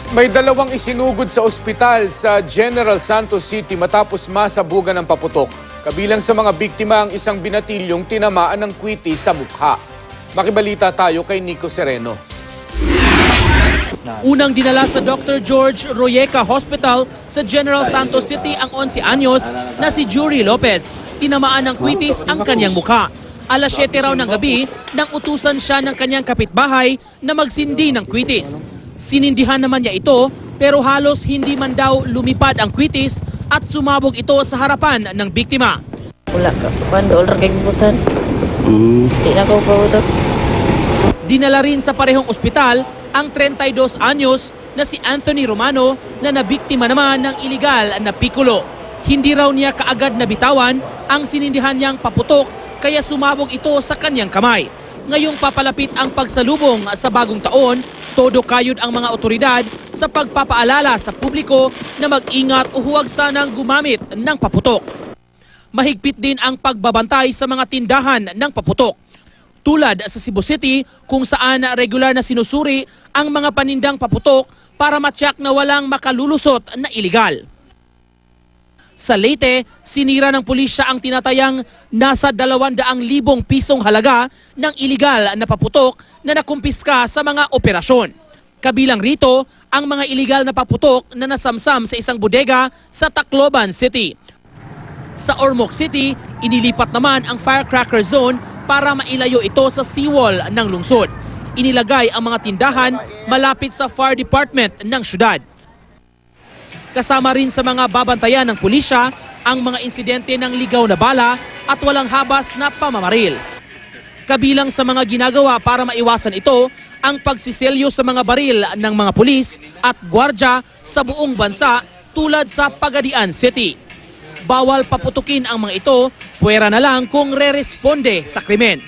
May dalawang isinugod sa ospital sa General Santos City matapos masabugan ng paputok. Kabilang sa mga biktima ang isang binatilyong tinamaan ng kwiti sa mukha. Makibalita tayo kay Nico Sereno. Unang dinala sa Dr. George Royeca Hospital sa General Santos City ang 11 anyos na si Jury Lopez. Tinamaan ng kwitis ang kanyang mukha. Alas 7 raw ng gabi nang utusan siya ng kanyang kapitbahay na magsindi ng kwitis. Sinindihan naman niya ito pero halos hindi man daw lumipad ang kwitis at sumabog ito sa harapan ng biktima. Wala ka, $1 kay gibutan. Di na ko pabutok. Dinala rin sa parehong ospital ang 32 anyos na si Anthony Romano na nabiktima naman ng iligal na pikulo. Hindi raw niya kaagad nabitawan ang sinindihan niyang paputok kaya sumabog ito sa kanyang kamay. Ngayong papalapit ang pagsalubong sa bagong taon, todo kayod ang mga otoridad sa pagpapaalala sa publiko na mag-ingat o huwag sanang gumamit ng paputok. Mahigpit din ang pagbabantay sa mga tindahan ng paputok. Tulad sa Cebu City kung saan regular na sinusuri ang mga panindang paputok para matyak na walang makalulusot na iligal. Sa Leyte, sinira ng pulisya ang tinatayang nasa 200,000 pisong halaga ng iligal na paputok na nakumpiska sa mga operasyon. Kabilang rito ang mga iligal na paputok na nasamsam sa isang bodega sa Tacloban City. Sa Ormoc City, inilipat naman ang firecracker zone para mailayo ito sa seawall ng lungsod. Inilagay ang mga tindahan malapit sa fire department ng syudad. Kasama rin sa mga babantayan ng pulisya ang mga insidente ng ligaw na bala at walang habas na pamamaril. Kabilang sa mga ginagawa para maiwasan ito ang pagsiselyo sa mga baril ng mga pulis at gwardya sa buong bansa tulad sa Pagadian City. Bawal paputukin ang mga ito, puwera na lang kung re-responde sa krimen.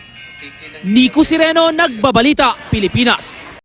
Nico Sereno, Nagbabalita, Pilipinas.